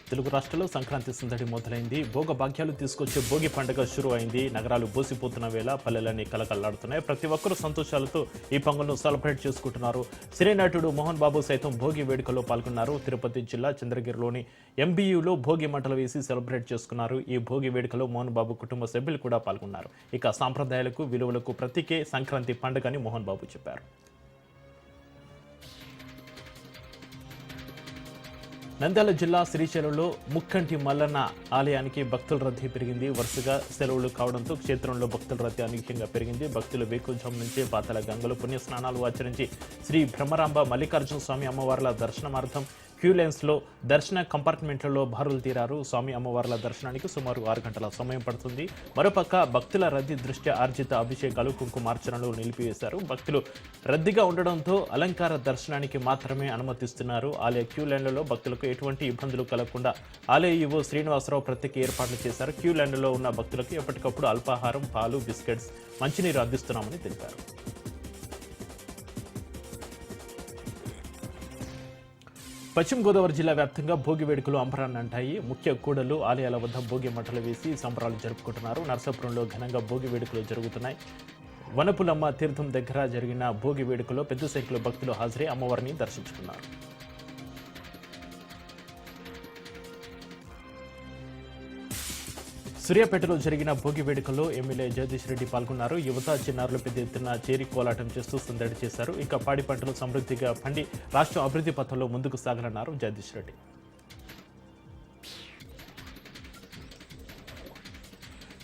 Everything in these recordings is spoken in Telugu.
తెలుగు రాష్ట్రాల్లో సంక్రాంతి సందడి మొదలైంది. భోగ భాగ్యాలు తీసుకొచ్చే భోగి పండుగ షురు అయింది. నగరాలు బోసిపోతున్న వేళ పల్లెలన్నీ కలకల్లాడుతున్నాయి. ప్రతి ఒక్కరూ సంతోషాలతో ఈ పండుగను సెలబ్రేట్ చేసుకుంటున్నారు. సినీ మోహన్ బాబు సైతం భోగి వేడుకల్లో పాల్గొన్నారు. తిరుపతి జిల్లా చంద్రగిరిలోని ఎంబీయూలో భోగి మంటలు వేసి సెలబ్రేట్ చేసుకున్నారు. ఈ భోగి వేడుకలో మోహన్ బాబు కుటుంబ సభ్యులు కూడా పాల్గొన్నారు. ఇక సాంప్రదాయాలకు విలువలకు ప్రతీకే సంక్రాంతి పండుగని మోహన్ బాబు చెప్పారు. నంద్యాల జిల్లా శ్రీశైలంలో ముక్కంటి మల్లన్న ఆలయానికి భక్తుల రద్దీ పెరిగింది. వరుసగా సెలవులు కావడంతో క్షేత్రంలో భక్తుల రద్దీ అనూహ్యంగా పెరిగింది. భక్తులు వేకువజాము నుంచే పాతాళ గంగలో పుణ్యస్నానాలు ఆచరించి శ్రీ బ్రహ్మరాంబ మల్లికార్జున స్వామి అమ్మవార్ల దర్శనార్థం క్యూ లైన్స్లో దర్శన కంపార్ట్మెంట్లలో బారులు తీరారు. స్వామి అమ్మవార్ల దర్శనానికి సుమారు 6 గంటల సమయం పడుతుంది. మరోపక్క భక్తుల రద్దీ దృష్ట్యా ఆర్జిత అభిషేకాలు కుంకుమార్చనలు నిలిపివేశారు. భక్తులు రద్దీగా ఉండడంతో అలంకార దర్శనానికి మాత్రమే అనుమతిస్తున్నారు. ఆలయ క్యూ లైన్లలో భక్తులకు ఎటువంటి ఇబ్బందులు కలగకుండా ఆలయ ఈవో శ్రీనివాసరావు ప్రత్యేక ఏర్పాట్లు చేశారు. క్యూ లైన్లలో ఉన్న భక్తులకు ఎప్పటికప్పుడు అల్పాహారం, పాలు, బిస్కెట్స్, మంచినీరు అందిస్తున్నామని తెలిపారు. పశ్చిమ గోదావరి జిల్లా వ్యాప్తంగా భోగి వేడుకలు అంబరాన్ని అంటాయి. ముఖ్య కూడళ్లు, ఆలయాల వద్ద భోగి మంటలు వేసి సంబరాలు జరుపుకుంటున్నారు. నరసాపురంలో ఘనంగా భోగి వేడుకలు జరుగుతున్నాయి. వనపులమ్మ తీర్థం దగ్గర జరిగిన భోగి వేడుకలో పెద్ద సంఖ్యలో భక్తులు హాజరై అమ్మవారిని దర్శించుకున్నారు. సూర్యాపేటలో జరిగిన భోగి వేడుకల్లో ఎమ్మెల్యే జగదీష్ రెడ్డి పాల్గొన్నారు. యువత, చిన్నారులు పెద్ద ఎత్తున చేరి కోలాటం చేస్తూ సందడి చేశారు. ఇక పాడి పంటలు సమృద్ధిగా పండి రాష్ట్రం అభివృద్ధి పథంలో ముందుకు సాగాలన్నారు జగదీష్ రెడ్డి.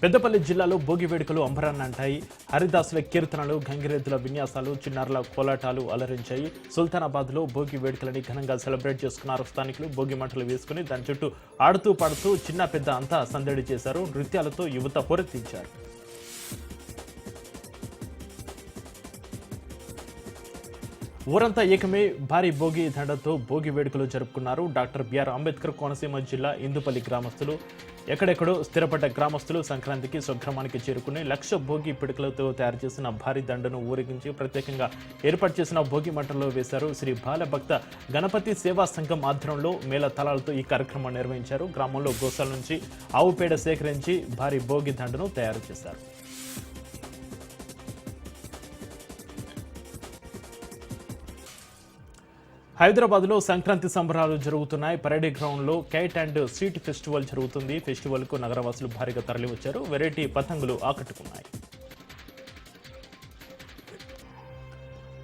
పెద్దపల్లి జిల్లాలో భోగి వేడుకలు అంబరాన్ని అంటాయి. హరిదాసుల కీర్తనలు, గంగిరెద్దుల విన్యాసాలు, చిన్నారుల కోలాటాలు అలరించాయి. సుల్తానాబాద్లో భోగి వేడుకలని ఘనంగా సెలబ్రేట్ చేసుకున్నారు. స్థానికులు భోగి మంటలు వేసుకుని దాని చుట్టూ ఆడుతూ పాడుతూ చిన్న పెద్ద అంతా సందడి చేశారు. నృత్యాలతో యువత హోరెత్తించారు. ఊరంతా ఏకమే భారీ భోగి దండతో భోగి వేడుకలు జరుపుకున్నారు. డాక్టర్ బిఆర్ అంబేద్కర్ కోనసీమ జిల్లా ఇందుపల్లి గ్రామస్తులు, ఎక్కడెక్కడో స్థిరపడ్డ గ్రామస్తులు సంక్రాంతికి స్వగ్రామానికి చేరుకుని 1,00,000 భోగి పిడికలతో తయారు చేసిన భారీ దండను ఊరేగించి ప్రత్యేకంగా ఏర్పాటు చేసిన భోగి మంటల్లో వేశారు. శ్రీ బాలభక్త గణపతి సేవా సంఘం ఆధ్వర్యంలో మేళ తలాలతో ఈ కార్యక్రమం నిర్వహించారు. గ్రామంలో గోశాల నుంచి ఆవు పేడ సేకరించి భారీ భోగి దండను తయారు చేశారు. హైదరాబాద్లో సంక్రాంతి సంబరాలు జరుగుతున్నాయి. పరేడ్ గ్రౌండ్లో కైట్ అండ్ సీట్ ఫెస్టివల్ జరుగుతుంది. ఫెస్టివల్కు నగరవాసులు భారీగా తరలివచ్చారు. వెరైటీ పతంగులు ఆకట్టుకున్నాయి.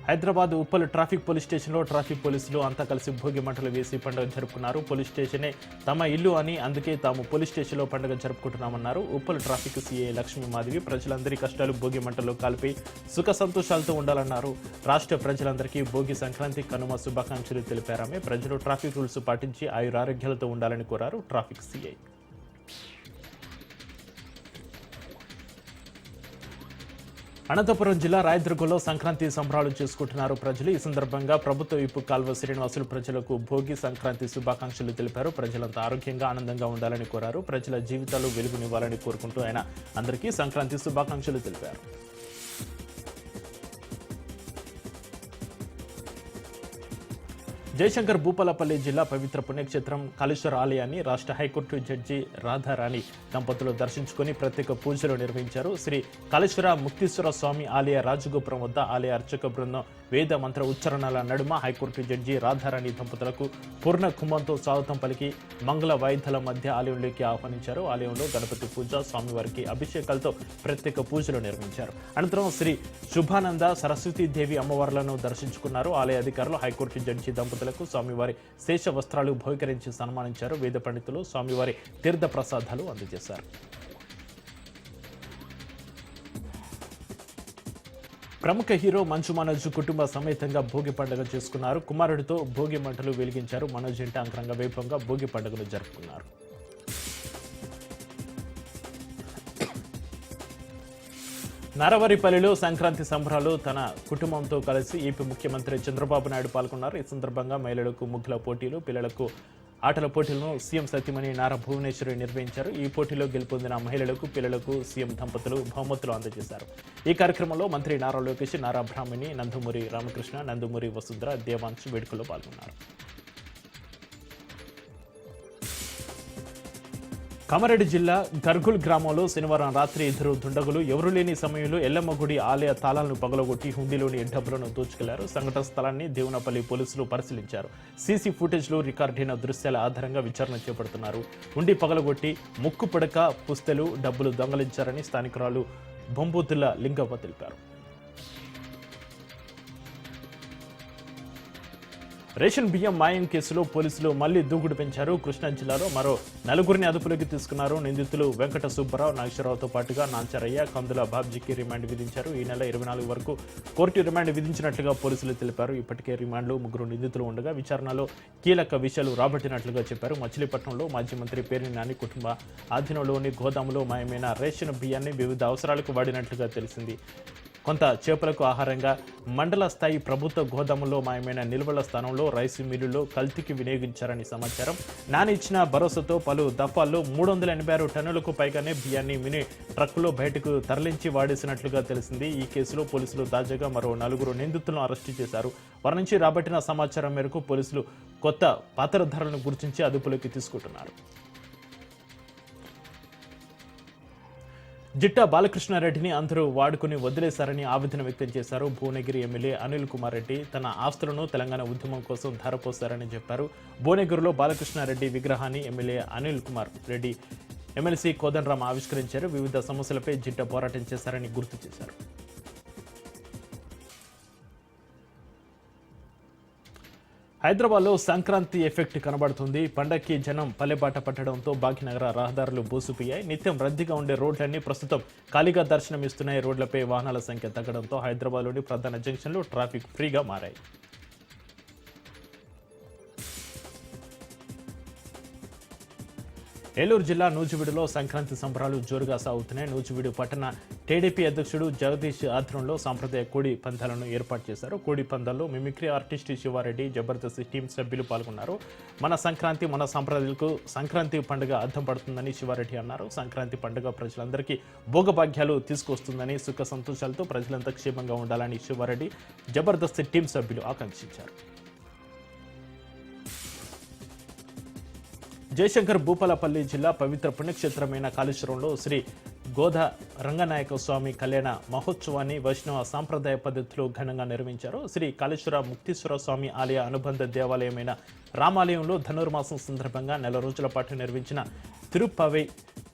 హైదరాబాద్ ఉప్పల్ ట్రాఫిక్ పోలీస్ స్టేషన్లో ట్రాఫిక్ పోలీసులు అంతా కలిసి భోగి మంటలు వేసి పండుగ జరుపుకున్నారు. పోలీస్ స్టేషనే తమ ఇల్లు అని, అందుకే తాము పోలీస్ స్టేషన్లో పండుగ జరుపుకుంటున్నామన్నారు. ఉప్పల్ ట్రాఫిక్ సీఐ లక్ష్మీ మాధవి ప్రజలందరి కష్టాలు భోగి మంటల్లో కలిపి సుఖ సంతోషాలతో ఉండాలన్నారు. రాష్ట్ర ప్రజలందరికీ భోగి సంక్రాంతి కనుమ శుభాకాంక్షలు తెలిపారామె. ప్రజలు ట్రాఫిక్ రూల్స్ పాటించి ఆయురారోగ్యాలతో ఉండాలని కోరారు ట్రాఫిక్ సీఐ. అనంతపురం జిల్లా రాయదుర్గంలో సంక్రాంతి సంబరాలు చేసుకుంటున్నారు ప్రజలు. ఈ సందర్భంగా ప్రభుత్వ విప్ కాల్వ శ్రీనివాసులు ప్రజలకు భోగి సంక్రాంతి శుభాకాంక్షలు తెలిపారు. ప్రజలంతా ఆరోగ్యంగా, ఆనందంగా ఉండాలని కోరారు. ప్రజల జీవితాలు వెలుగునివ్వాలని కోరుకుంటూ ఆయన అందరికీ సంక్రాంతి శుభాకాంక్షలు తెలిపారు. జయశంకర్ భూపాలపల్లి జిల్లా పవిత్ర పుణ్యక్షేత్రం కాళేశ్వర ఆలయాన్ని రాష్ట్ర హైకోర్టు జడ్జి రాధారాణి దంపతులు దర్శించుకుని ప్రత్యేక పూజలు నిర్వహించారు. శ్రీ కాళేశ్వర ముక్తీశ్వర స్వామి ఆలయ రాజగోపురం వద్ద ఆలయ అర్చక బృందం వేద మంత్ర ఉచ్చారణల నడుమ హైకోర్టు జడ్జి రాధారాణి దంపతులకు పూర్ణ కుంభంతో స్వాగతం పలికి మంగళ వాయిద్యాల మధ్య ఆలయంలోకి ఆహ్వానించారు. ఆలయంలో గణపతి పూజ, స్వామివారికి అభిషేకాలతో ప్రత్యేక పూజలు నిర్వహించారు. అనంతరం శ్రీ శుభానంద సరస్వతీదేవి అమ్మవార్లను దర్శించుకున్నారు. ఆలయ అధికారులు హైకోర్టు జడ్జి దంపతులకు స్వామివారి శేష వస్త్రాలు బహుకరించి సన్మానించారు. వేద పండితులు స్వామివారి తీర్థ ప్రసాదాలు అందజేశారు. ప్రముఖ హీరో మంచు మనోజ్ కుటుంబ సమేతంగా భోగి పండుగ చేసుకున్నారు. కుమారుడితో భోగి మంటలు వెలిగించారు. మనోజ్ ఇంట అంగరంగ వైభవంగా భోగి పండుగను జరుపుకున్నారు. నారవరిపల్లిలో సంక్రాంతి సంబరాలు తన కుటుంబంతో కలిసి ఏపీ ముఖ్యమంత్రి చంద్రబాబు నాయుడు పాల్గొన్నారు. ఈ సందర్భంగా మహిళలకు ముగ్గుల పోటీలు, పిల్లలకు ఆటల పోటీలను సీఎం సతీమణి నారా భువనేశ్వరి నిర్వహించారు. ఈ పోటీలో గెలుపొందిన మహిళలకు, పిల్లలకు సీఎం దంపతులు బహుమతులు అందజేశారు. ఈ కార్యక్రమంలో మంత్రి నారా లోకేష్, నారా బ్రాహ్మణి, నందమూరి రామకృష్ణ, నందమూరి వసుంధర, దేవాంశ్ వేడుకల్లో పాల్గొన్నారు. కామారెడ్డి జిల్లా గర్గుల్ గ్రామంలో శనివారం రాత్రి ఇద్దరు దుండగులు ఎవరూ లేని సమయంలో ఎల్లమ్మ గుడి ఆలయ తాళాలను పగలగొట్టి హుండీలోని డబ్బులను దోచుకెళ్లారు. సంఘటన స్థలాన్ని దేవునపల్లి పోలీసులు పరిశీలించారు. సీసీ ఫుటేజ్లో రికార్డైన దృశ్యాల ఆధారంగా విచారణ చేపడుతున్నారు. హుండీ పగలగొట్టి ముక్కు పడక పుస్తెలు డబ్బులు దొంగలించారని స్థానికురాలు బొంబూతుల లింగవ్వ తెలిపారు. రేషన్ బియ్యం మాయం కేసులో పోలీసులు మళ్లీ దూకుడు పెంచారు. కృష్ణా జిల్లాలో మరో 4గురిని అదుపులోకి తీసుకున్నారు. నిందితులు వెంకట సుబ్బారావు, నాగేశ్వరరావుతో పాటుగా నాంచరయ్య, కందుల బాబ్జీకి రిమాండ్ విధించారు. ఈ నెల 24 వరకు కోర్టు రిమాండ్ విధించినట్లుగా పోలీసులు తెలిపారు. ఇప్పటికే రిమాండ్లో 3 నిందితులు ఉండగా విచారణలో కీలక విషయాలు రాబట్టినట్లుగా చెప్పారు. మచిలీపట్నంలో మాజీ మంత్రి పేర్ని నాని కుటుంబ ఆధీనంలోని గోదాములో మాయమైన రేషన్ బియ్యాన్ని వివిధ అవసరాలకు వాడినట్లుగా తెలిసింది. కొంత చేపలకు ఆహారంగా మండల స్థాయి ప్రభుత్వ గోదాముల్లో మాయమైన నిల్వల స్థానంలో రైసు మిల్లులో కల్తీకి వినియోగించారని సమాచారం. నాని ఇచ్చిన భరోసాతో పలు దఫాల్లో 386 టన్నులకు పైగానే బియ్యాన్ని మినీ ట్రక్కులో బయటకు తరలించి వాడేసినట్లుగా తెలిసింది. ఈ కేసులో పోలీసులు తాజాగా మరో 4 నిందితులను అరెస్టు చేశారు. వారి నుంచి రాబట్టిన సమాచారం మేరకు పోలీసులు కొత్త పాత్రధారులను గుర్తించి అదుపులోకి తీసుకుంటున్నారు. జిట్టా బాలకృష్ణారెడ్డిని అందరూ వాడుకుని వదిలేశారని ఆవేదన వ్యక్తం చేశారు. భువనగిరి ఎమ్మెల్యే అనిల్ కుమార్ రెడ్డి తన ఆస్తులను తెలంగాణ ఉద్యమం కోసం ధారపోశారని చెప్పారు. భువనగిరిలో బాలకృష్ణారెడ్డి విగ్రహాన్ని ఎమ్మెల్యే అనిల్ కుమార్ రెడ్డి ఎమ్మెల్సీ కోదండరాం ఆవిష్కరించారు. వివిధ సమస్యలపై జిట్టా పోరాటం చేశారని గుర్తు చేశారు. హైదరాబాద్లో సంక్రాంతి ఎఫెక్ట్ కనబడుతుంది. పండక్కి జనం పల్లెబాట పట్టడంతో భాగ్యనగర రహదారులు బోసిపోయాయి. నిత్యం రద్దీగా ఉండే రోడ్లన్నీ ప్రస్తుతం ఖాళీగా దర్శనమిస్తున్నాయి. రోడ్లపై వాహనాల సంఖ్య తగ్గడంతో హైదరాబాద్లోని ప్రధాన జంక్షన్లు ట్రాఫిక్ ఫ్రీగా మారాయి. ఏలూరు జిల్లా నూజివీడులో సంక్రాంతి సంబరాలు జోరుగా సాగుతున్నాయి. నూజివీడు పట్టణ టీడీపీ అధ్యక్షుడు జగదీష్ ఆధ్వర్యంలో సాంప్రదాయ కోడి పందాలను ఏర్పాటు చేశారు. కోడి పందాల్లో mimicry artist Siva Reddy, Jabardasth team సభ్యులు పాల్గొన్నారు. మన సంక్రాంతి మన సంప్రదాయాలకు సంక్రాంతి పండుగ అర్థం పడుతుందని శివారెడ్డి అన్నారు. సంక్రాంతి పండుగ ప్రజలందరికీ భోగభాగ్యాలు తీసుకొస్తుందని, సుఖ సంతోషాలతో ప్రజలంతా క్షేమంగా ఉండాలని శివారెడ్డి, జబర్దస్త్ టీం సభ్యులు ఆకాంక్షించారు. జయశంకర్ భూపాలపల్లి జిల్లా పవిత్ర పుణ్యక్షేత్రమైన కాళేశ్వరంలో శ్రీ గోదా రంగనాయక స్వామి కళ్యాణ మహోత్సవాన్ని వైష్ణవ సాంప్రదాయ పద్ధతిలో ఘనంగా నిర్వహించారు. శ్రీ కాళేశ్వర ముక్తీశ్వర స్వామి ఆలయ అనుబంధ దేవాలయమైన రామాలయంలో ధనుర్మాసం సందర్భంగా 4 రోజుల పాటు నిర్వహించిన తిరుప్పవై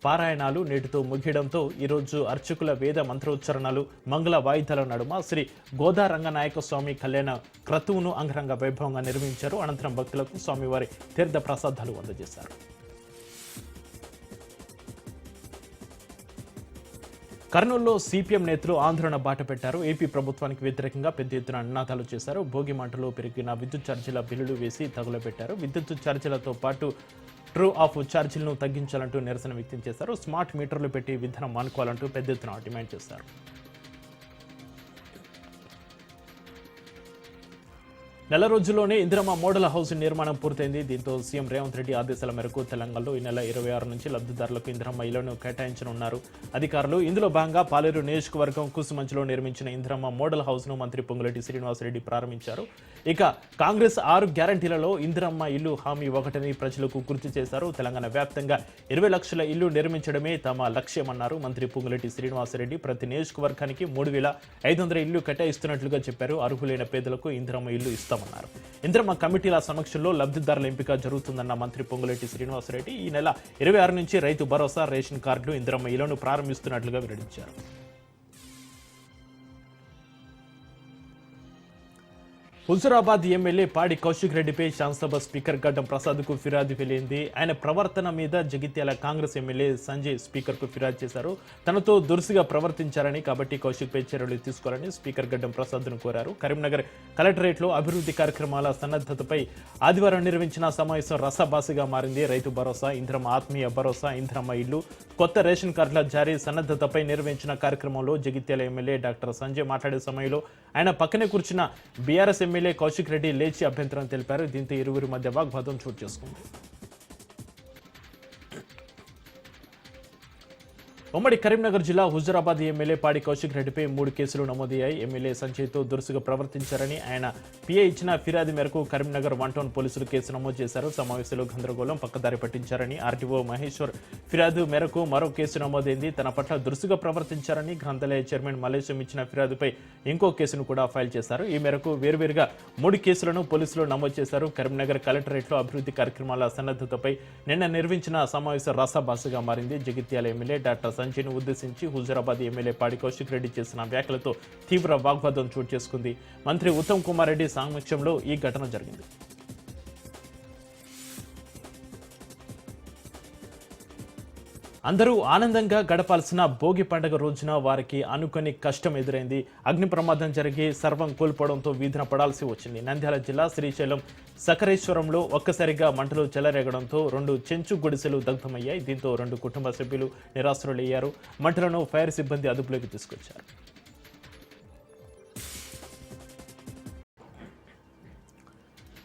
పారాయణాలు నేటితో ముగియడంతో ఈరోజు అర్చకుల వేద మంత్రోచ్చరణలు, మంగళ వాయిద్యాల నడుమ శ్రీ గోదా రంగనాయక స్వామి కళ్యాణ క్రతువును అంగరంగ వైభవంగా నిర్వహించారు. అనంతరం భక్తులకు స్వామివారి తీర్థ ప్రసాదాలు అందజేశారు. కర్నూలులో సిపిఎం నేతలు ఆందోళన బాట పెట్టారు. ఏపీ ప్రభుత్వానికి వ్యతిరేకంగా పెద్ద ఎత్తున నినాదాలు చేశారు. భోగి మంటలో పెరిగిన విద్యుత్ ఛార్జీల బిల్లులు వేసి తగులబెట్టారు. విద్యుత్ ఛార్జీలతో పాటు ట్రూ ఆఫ్ ఛార్జీలను తగ్గించాలంటూ నిరసన వ్యక్తం చేశారు. స్మార్ట్ మీటర్లు పెట్టి విధానం మానుకోవాలంటూ పెద్ద ఎత్తున డిమాండ్ చేశారు. నెల రోజుల్లోనే ఇందిరమ్మ మోడల్ హౌస్ నిర్మాణం పూర్తయింది. దీంతో సీఎం రేవంత్ రెడ్డి ఆదేశాల మేరకు తెలంగాణలో ఈ నెల 26 నుంచి లబ్ధిదారులకు ఇందిరమ్మ ఇళ్లను కేటాయించనున్నారు అధికారులు. ఇందులో భాగంగా పాలేరు నియోజకవర్గం కుసుమంచిలో నిర్మించిన ఇందిరమ్మ మోడల్ హౌస్ ను మంత్రి పొంగులేటి శ్రీనివాసరెడ్డి ప్రారంభించారు. ఇక కాంగ్రెస్ 6 గ్యారంటీలలో ఇందిరమ్మ ఇల్లు హామీ ఒకటని ప్రజలకు గుర్తు చేశారు. తెలంగాణ వ్యాప్తంగా 20 లక్షల ఇల్లు నిర్మించడమే తమ లక్ష్యమన్నారు మంత్రి పొంగులేటి శ్రీనివాసరెడ్డి. ప్రతి నియోజకవర్గానికి 3,500 ఇల్లు కేటాయిస్తున్నట్లుగా చెప్పారు. అర్హులైన పేదలకు ఇందిరమ్మ ఇల్లు ఇస్తామన్నారు. ఇందిరమ్మ కమిటీల సమక్షంలో లబ్ధిదారుల ఎంపిక జరుగుతుందన్న మంత్రి పొంగులేటి శ్రీనివాసరెడ్డి ఈ నెల 26 నుంచి రైతు భరోసా, రేషన్ కార్డులు, ఇందిరమ్మ ఇళ్లను ప్రారంభిస్తున్నట్లుగా వెల్లడించారు. హుజురాబాద్ ఎమ్మెల్యే పాడి కౌశిక్ రెడ్డిపై శాసనసభ స్పీకర్ గడ్డం ప్రసాద్కు ఫిర్యాదు వెళ్లింది. ఆయన ప్రవర్తన మీద జగిత్యాల కాంగ్రెస్ ఎమ్మెల్యే సంజయ్ స్పీకర్కు ఫిర్యాదు చేశారు. తనతో దురుసుగా ప్రవర్తించారని, కాబట్టి కౌశిక్పై చర్యలు తీసుకోవాలని స్పీకర్ గడ్డం ప్రసాద్ను కోరారు. కరీంనగర్ కలెక్టరేట్లో అభివృద్ధి కార్యక్రమాల సన్నద్ధతపై ఆదివారం నిర్వహించిన సమావేశం రసాభాసగా మారింది. రైతు భరోసా, ఇందిరమ్మ ఆత్మీయ భరోసా, ఇందిరమ్మ ఇల్లు, కొత్త రేషన్ కార్డుల జారీ సన్నద్ధతపై నిర్వహించిన కార్యక్రమంలో జగిత్యాల ఎమ్మెల్యే డాక్టర్ సంజయ్ మాట్లాడే సమయంలో ఆయన పక్కనే కూర్చున్న బీఆర్ఎస్ ఎమ్మెల్యే కౌశిక్ రెడ్డి లేచి అభ్యంతరం తెలిపారు. దీంతో ఇరువురి మధ్య వాగ్వాదం చోటు చేసుకుంది. ఉమ్మడి కరీంనగర్ జిల్లా హుజూరాబాద్ ఎమ్మెల్యే పాడి కౌశిక్ రెడ్డిపై 3 కేసులు నమోదయ్యాయి. ఎమ్మెల్యే సంజయ్తో దురుసుగా ప్రవర్తించారని ఆయన పీఏ ఇచ్చిన ఫిర్యాదు మేరకు కరీంనగర్ 1 టౌన్ పోలీసులు కేసు నమోదు చేశారు. సమావేశంలో గందరగోళం పక్కదారి పట్టించారని ఆర్టీఓ మహేశ్వర్ ఫిర్యాదు మేరకు మరో కేసు నమోదైంది. తన పట్ల దురుసుగా ప్రవర్తించారని గ్రంథాలయ చైర్మన్ మల్లేశం ఇచ్చిన ఫిర్యాదుపై ఇంకో కేసును కూడా ఫైల్ చేశారు. ఈ మేరకు వేర్వేరుగా 3 కేసులను పోలీసులు నమోదు చేశారు. కరీంనగర్ కలెక్టరేట్లో అభివృద్ధి కార్యక్రమాల సన్నద్ధతపై నిన్న నిర్వహించిన సమావేశం రసాభాసగా మారింది. జగిత్యాల ఎమ్మెల్యే డాక్టర్ సంజయ్ను ఉద్దేశించి హుజూరాబాద్ ఎమ్మెల్యే పాడి కౌశిక్ రెడ్డి చేసిన వ్యాఖ్యలతో తీవ్ర వాగ్వాదం చోటు చేసుకుంది. మంత్రి ఉత్తమ్ కుమార్ రెడ్డి సమక్షంలో ఈ ఘటన జరిగింది. అందరూ ఆనందంగా గడపాల్సిన భోగి పండుగ రోజున వారికి అనుకోని కష్టం ఎదురైంది. అగ్ని ప్రమాదం జరిగి సర్వం కోల్పోవడంతో వీధిన పడాల్సి వచ్చింది. నంద్యాల జిల్లా శ్రీశైలం సకరేశ్వరంలో ఒక్కసారిగా మంటలు చెలరేగడంతో 2 చెంచు గుడిసెలు దగ్ధమయ్యాయి. దీంతో 2 కుటుంబ సభ్యులు నిరాశ్రులయ్యారు. మంటలను ఫైర్ సిబ్బంది అదుపులోకి తీసుకొచ్చారు.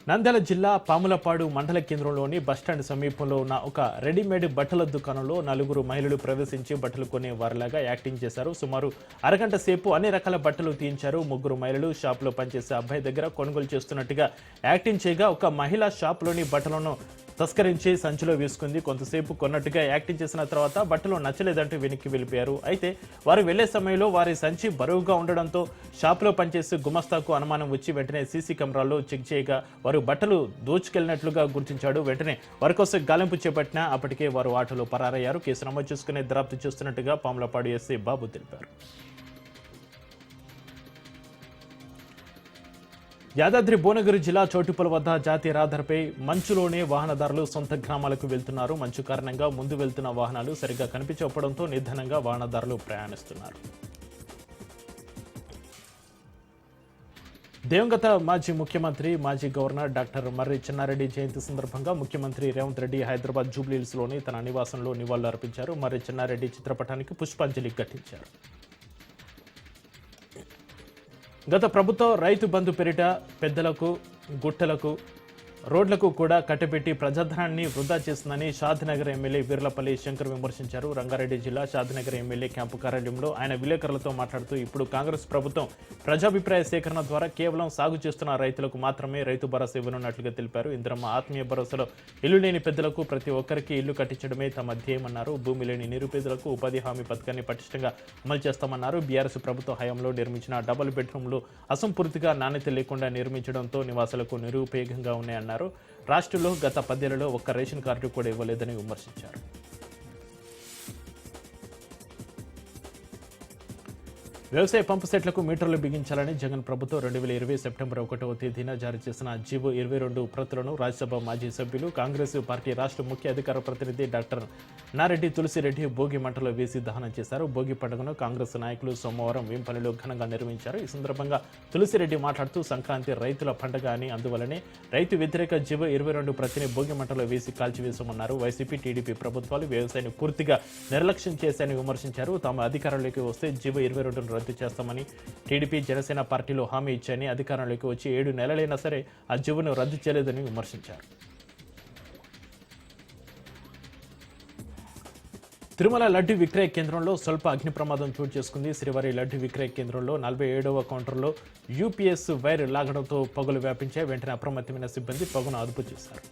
నంద్యాల జిల్లా పాములపాడు మండల కేంద్రంలోని బస్టాండ్ సమీపంలో ఉన్న ఒక రెడీమేడ్ బట్టల దుకాణంలో 4 మహిళలు ప్రవేశించి బట్టలు కొనే వారిలాగా యాక్టింగ్ చేశారు. సుమారు అరగంట సేపు అన్ని రకాల బట్టలు తీయించారు. 3 మహిళలు షాపులో పనిచేసే అబ్బాయి దగ్గర కొనుగోలు చేస్తున్నట్టుగా యాక్టింగ్ చేయగా ఒక మహిళ షాపులోని బట్టలను తస్కరించి సంచిలో వేసుకుంది. కొంతసేపు కొన్నట్టుగా యాక్టింగ్ చేసిన తర్వాత బట్టలు నచ్చలేదంటూ వెనక్కి వెళ్ళిపోయారు. అయితే వారు వెళ్లే సమయంలో వారి సంచి బరువుగా ఉండడంతో షాపులో పనిచేసే గుమస్తాకు అనుమానం వచ్చి వెంటనే సీసీ కెమెరాల్లో చెక్ చేయగా వారు బట్టలు దోచుకెళ్లినట్లుగా గుర్తించాడు. వెంటనే వారి కోసం గాలింపు చేపట్టినా అప్పటికే వారు ఆటోలో పరారయ్యారు. కేసు నమోదు చేసుకునే దర్యాప్తు చేస్తున్నట్టుగా పాములపాడు ఎస్ఐ బాబు తెలిపారు. యాదాద్రి భువనగిరి జిల్లా చోటుపల్ వద్ద జాతీయ రహదారిపై మంచులోనే వాహనదారులు సొంత గ్రామాలకు వెళ్తున్నారు. మంచు కారణంగా ముందు వెళ్తున్న వాహనాలు సరిగ్గా కనిపించకపోవడంతో నిర్ధనంగా వాహనదారులు ప్రయాణిస్తున్నారు. దివంగత మాజీ ముఖ్యమంత్రి మాజీ గవర్నర్ డాక్టర్ మర్రి చెన్నారెడ్డి జయంతి సందర్భంగా ముఖ్యమంత్రి రేవంత్ రెడ్డి హైదరాబాద్ జూబ్లీహిల్స్లోని తన నివాసంలో నివాళులు అర్పించారు. మర్రి చెన్నారెడ్డి చిత్రపటానికి పుష్పాంజలి ఘటించారు. గత ప్రభుత్వం రైతు బంధు పేరిట పెద్దలకు గుట్టలకు రోడ్లకు కూడా కట్టబెట్టి ప్రజాధనాన్ని వృధా చేస్తుందని షాద్నగర్ ఎమ్మెల్యే వీర్లపల్లి శంకర్ విమర్శించారు. రంగారెడ్డి జిల్లా షాద్నగర్ ఎమ్మెల్యే క్యాంపు కార్యాలయంలో ఆయన విలేకరులతో మాట్లాడుతూ ఇప్పుడు కాంగ్రెస్ ప్రభుత్వం ప్రజాభిప్రాయ సేకరణ ద్వారా కేవలం సాగు చేస్తున్న రైతులకు మాత్రమే రైతు భరోసా ఇవ్వనున్నట్లుగా తెలిపారు. ఇందిరమ్మ ఆత్మీయ భరోసాలో ఇల్లు లేని పెద్దలకు ప్రతి ఒక్కరికి ఇల్లు కట్టించడమే తమ ధ్యేయమన్నారు. భూమి లేని నిరుపేదలకు ఉపాధి హామీ పథకాన్ని పటిష్టంగా అమలు చేస్తామన్నారు. బీఆర్ఎస్ ప్రభుత్వ హయాంలో నిర్మించిన డబుల్ బెడ్రూమ్లు అసంపూర్తిగా నాణ్యత లేకుండా నిర్మించడంతో నివాసాలకు నిరుపయోగంగా ఉన్నాయన్నారు. రాష్ట్రంలో గత 10 ఏళ్లలో ఒక్క రేషన్ కార్డు కూడా ఇవ్వలేదని విమర్శించారు. వ్యవసాయ పంపు సెట్లకు మీటర్లు బిగించాలని జగన్ ప్రభుత్వం 2020 సెప్టెంబర్ 1వ తేదీన జారీ చేసిన జీవో 22 ప్రతులను రాజ్యసభ మాజీ సభ్యులు కాంగ్రెస్ పార్టీ రాష్ట్ర ముఖ్య అధికార ప్రతినిధి డాక్టర్ నారెడ్డి తులసిరెడ్డి భోగి మంటలో వేసి దహనం చేశారు. భోగి పండుగను కాంగ్రెస్ నాయకులు సోమవారం వేంపల్లిలో ఘనంగా నిర్వహించారు. ఈ సందర్భంగా తులసిరెడ్డి మాట్లాడుతూ సంక్రాంతి రైతుల పండుగ అని అందువల్లనే రైతు వ్యతిరేక జీవో 22 ప్రతిని భోగి మంటలో వేసి కాల్చివేశామన్నారు. వైసీపీ టీడీపీ ప్రభుత్వాలు వ్యవసాయాన్ని పూర్తిగా నిర్లక్ష్యం చేశాయని విమర్శించారు. తాము అధికారంలోకి వస్తే జీవో 22 రద్దు చేస్తామని టీడీపీ జనసేన పార్టీలు హామీ ఇచ్చాయని అధికారంలోకి వచ్చి 7 నెలలైనా సరే ఆ జీవోను రద్దు చేయలేదని విమర్శించారు. తిరుమల లడ్డు విక్రయ కేంద్రంలో స్వల్ప అగ్ని ప్రమాదం చోటు చేసుకుంది. శ్రీవారి లడ్డు విక్రయ కేంద్రంలో 47వ కౌంటర్లో యూపీఎస్ వైర్ లాగడంతో పొగలు వ్యాపించాయి. వెంటనే అప్రమత్తమైన సిబ్బంది పొగను అదుపు చేశారు.